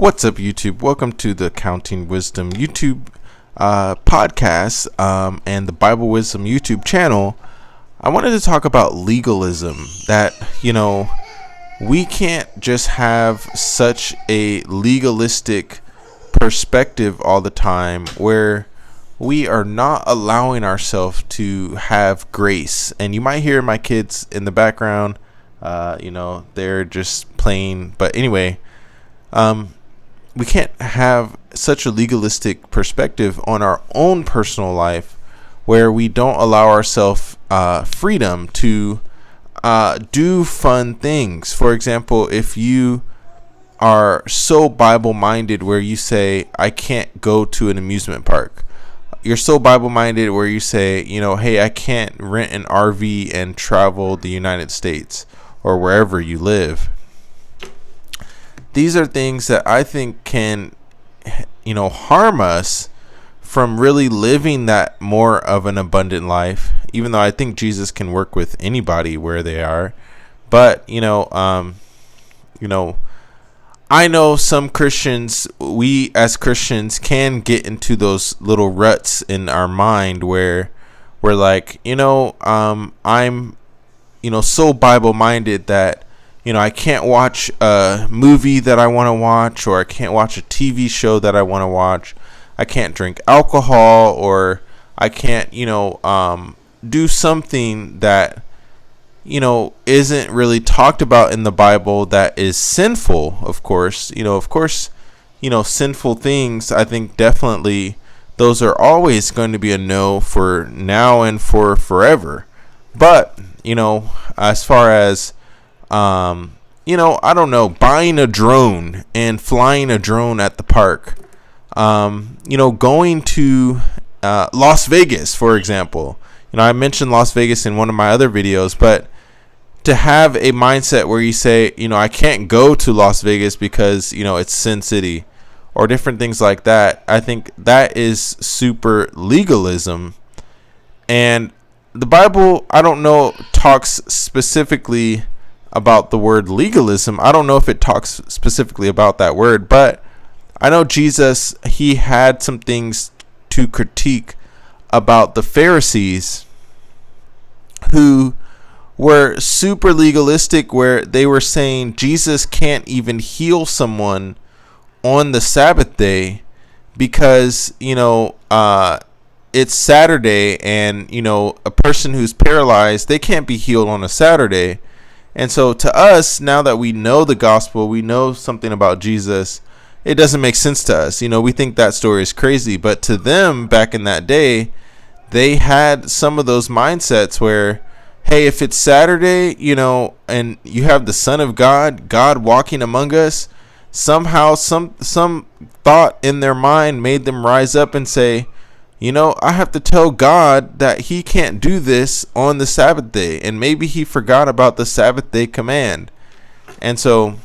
What's up, YouTube? Welcome to the Counting Wisdom YouTube podcast and the Bible Wisdom YouTube channel. I wanted to talk about legalism, that, we can't just have such a legalistic perspective all the time where we are not allowing ourselves to have grace. And you might hear my kids in the background, they're just playing. But anyway, we can't have such a legalistic perspective on our own personal life where we don't allow ourselves freedom to do fun things. For example, if you are so Bible-minded where you say, I can't go to an amusement park. You're so Bible-minded where you say, hey, I can't rent an RV and travel the United States or wherever you live. These are things that I think can, harm us from really living that more of an abundant life, even though I think Jesus can work with anybody where they are. But, I know some Christians, we as Christians can get into those little ruts in our mind where we're like, I'm, so Bible-minded that, I can't watch a movie that I want to watch, or I can't watch a TV show that I want to watch. I can't drink alcohol, or I can't, do something that, isn't really talked about in the Bible that is sinful, of course. Sinful things, I think definitely those are always going to be a no for now and for forever. But, as far as I don't know, buying a drone and flying a drone at the park, going to Las Vegas, for example. I mentioned Las Vegas in one of my other videos, but to have a mindset where you say, I can't go to Las Vegas because, it's Sin City or different things like that, I think that is super legalism. And the Bible, I don't know, talks specifically about the word legalism. I don't know if it talks specifically about that word, but I know Jesus, he had some things to critique about the Pharisees who were super legalistic, where they were saying Jesus can't even heal someone on the Sabbath day because, it's Saturday, and, a person who's paralyzed, they can't be healed on a Saturday. And so to us, now that we know the gospel, we know something about Jesus, it doesn't make sense to us. We think that story is crazy. But to them, back in that day, they had some of those mindsets where, hey, if it's Saturday, and you have the Son of God walking among us, somehow some thought in their mind made them rise up and say, I have to tell God that he can't do this on the Sabbath day. And maybe he forgot about the Sabbath day command. And so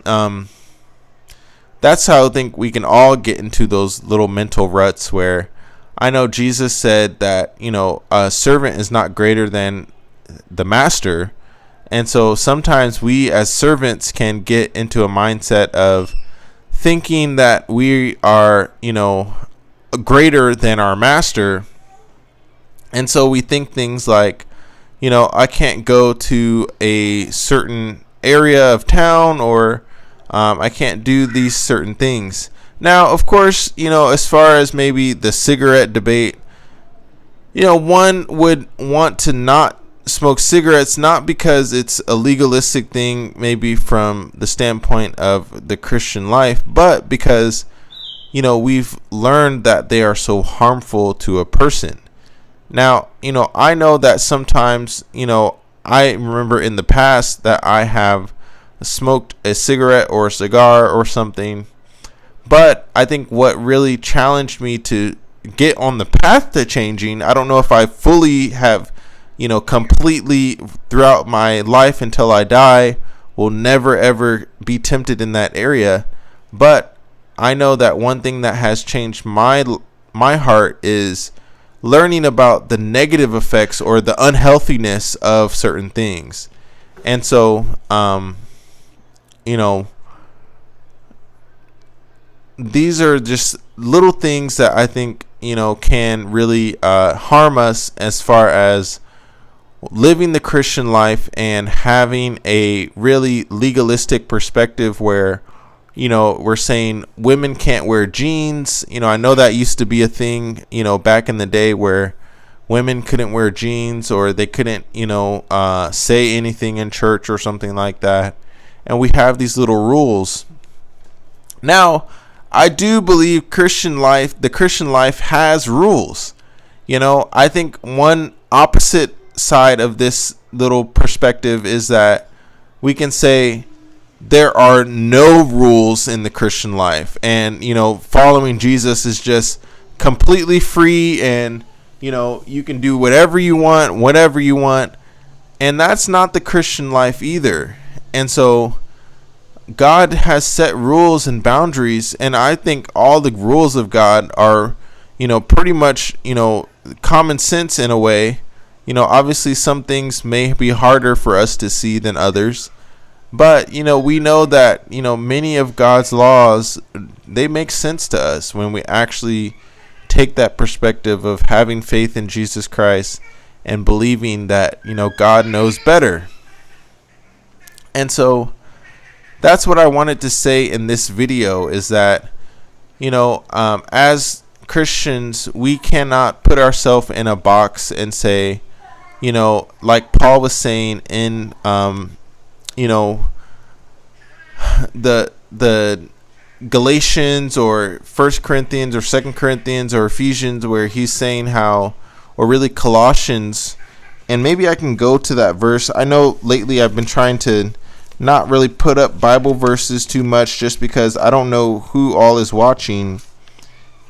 that's how I think we can all get into those little mental ruts where I know Jesus said that, a servant is not greater than the master. And so sometimes we as servants can get into a mindset of thinking that we are, greater than our master. And so we think things like, I can't go to a certain area of town, or I can't do these certain things. Now, of course, as far as maybe the cigarette debate, one would want to not smoke cigarettes, not because it's a legalistic thing, maybe from the standpoint of the Christian life, but because we've learned that they are so harmful to a person. Now, I know that sometimes, I remember in the past that I have smoked a cigarette or a cigar or something. But I think what really challenged me to get on the path to changing, I don't know if I fully have, completely throughout my life until I die, will never ever be tempted in that area. But I know that one thing that has changed my heart is learning about the negative effects or the unhealthiness of certain things. And so, these are just little things that I think, can really harm us as far as living the Christian life and having a really legalistic perspective where, we're saying women can't wear jeans. I know that used to be a thing, back in the day where women couldn't wear jeans or they couldn't, say anything in church or something like that. And we have these little rules. Now, I do believe the Christian life has rules. I think one opposite side of this little perspective is that we can say there are no rules in the Christian life, and following Jesus is just completely free, and you can do whatever you want whatever you want, and that's not the Christian life either. And so God has set rules and boundaries, and I think all the rules of God are pretty much common sense in a way. Obviously some things may be harder for us to see than others, but we know that many of God's laws, they make sense to us when we actually take that perspective of having faith in Jesus Christ and believing that God knows better. And so that's what I wanted to say in this video, is that as Christians, we cannot put ourselves in a box and say, like Paul was saying in the Galatians or 1 Corinthians or 2 Corinthians or Ephesians, where he's saying how, or really Colossians, and maybe I can go to that verse. I know lately I've been trying to not really put up Bible verses too much, just because I don't know who all is watching,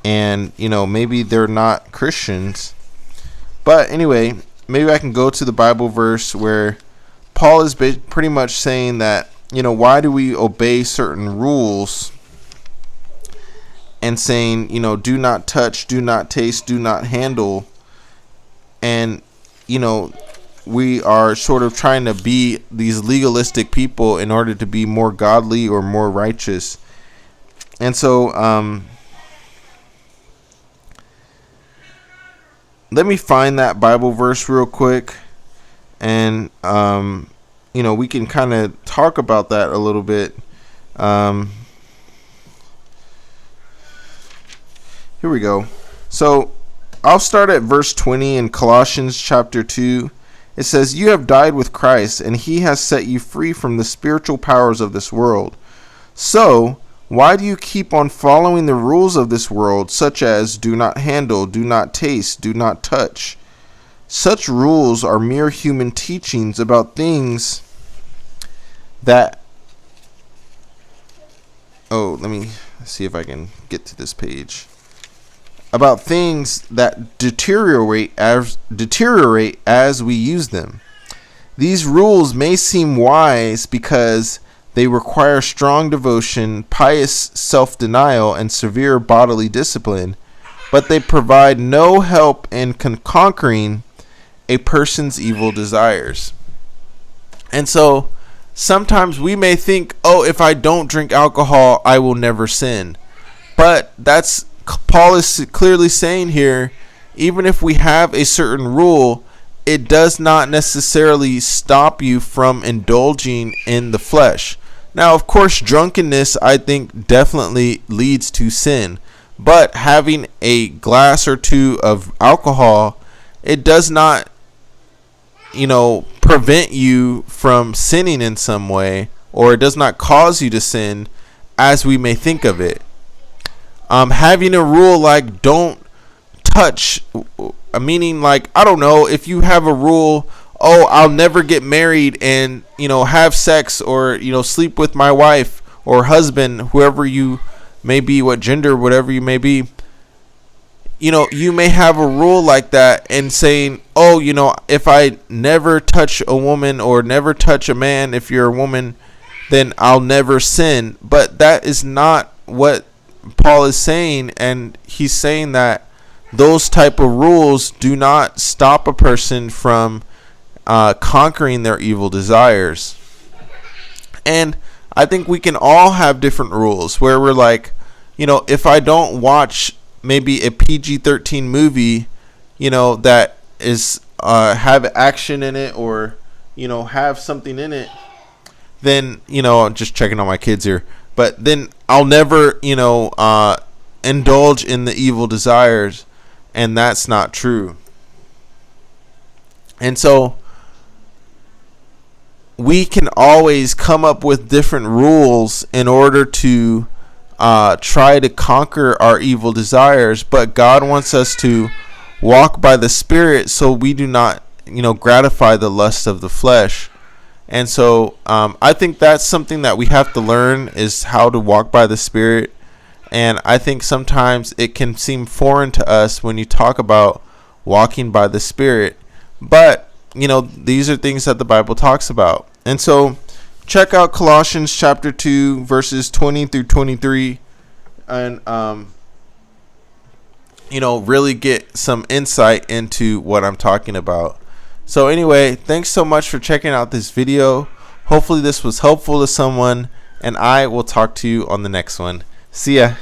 and maybe they're not Christians. But anyway, maybe I can go to the Bible verse where Paul is pretty much saying that, why do we obey certain rules, and saying, do not touch, do not taste, do not handle. And, we are sort of trying to be these legalistic people in order to be more godly or more righteous. And so, let me find that Bible verse real quick, and we can kind of talk about that a little bit. Here we go. So I'll start at verse 20 in Colossians chapter 2. It says, "You have died with Christ, and he has set you free from the spiritual powers of this world. So why do you keep on following the rules of this world, such as do not handle, do not taste, do not touch? Such rules are mere human teachings about things that..." Oh, let me see if I can get to this page. "About things that deteriorate as we use them. These rules may seem wise because they require strong devotion, pious self-denial, and severe bodily discipline, but they provide no help in conquering a person's evil desires." And so sometimes we may think, oh, if I don't drink alcohol, I will never sin. But Paul is clearly saying here, even if we have a certain rule, it does not necessarily stop you from indulging in the flesh. Now, of course, drunkenness, I think, definitely leads to sin. But having a glass or two of alcohol, it does not, prevent you from sinning in some way, or it does not cause you to sin as we may think of it. Having a rule like don't touch, meaning like, I don't know, if you have a rule, oh, I'll never get married and, have sex or, sleep with my wife or husband, whoever you may be, what gender, whatever you may be. You may have a rule like that and saying, oh, if I never touch a woman or never touch a man, if you're a woman, then I'll never sin. But that is not what Paul is saying, and he's saying that those type of rules do not stop a person from conquering their evil desires. And I think we can all have different rules where we're like, if I don't watch maybe a PG-13 movie, that is have action in it, or have something in it, then I'm just checking on my kids here, but then I'll never indulge in the evil desires, and that's not true. And so we can always come up with different rules in order to try to conquer our evil desires, but God wants us to walk by the Spirit so we do not gratify the lust of the flesh. And so I think that's something that we have to learn, is how to walk by the Spirit. And I think sometimes it can seem foreign to us when you talk about walking by the Spirit, but these are things that the Bible talks about. And so check out Colossians chapter 2 verses 20 through 23, and really get some insight into what I'm talking about. So anyway, thanks so much for checking out this video. Hopefully this was helpful to someone, and I will talk to you on the next one. See ya.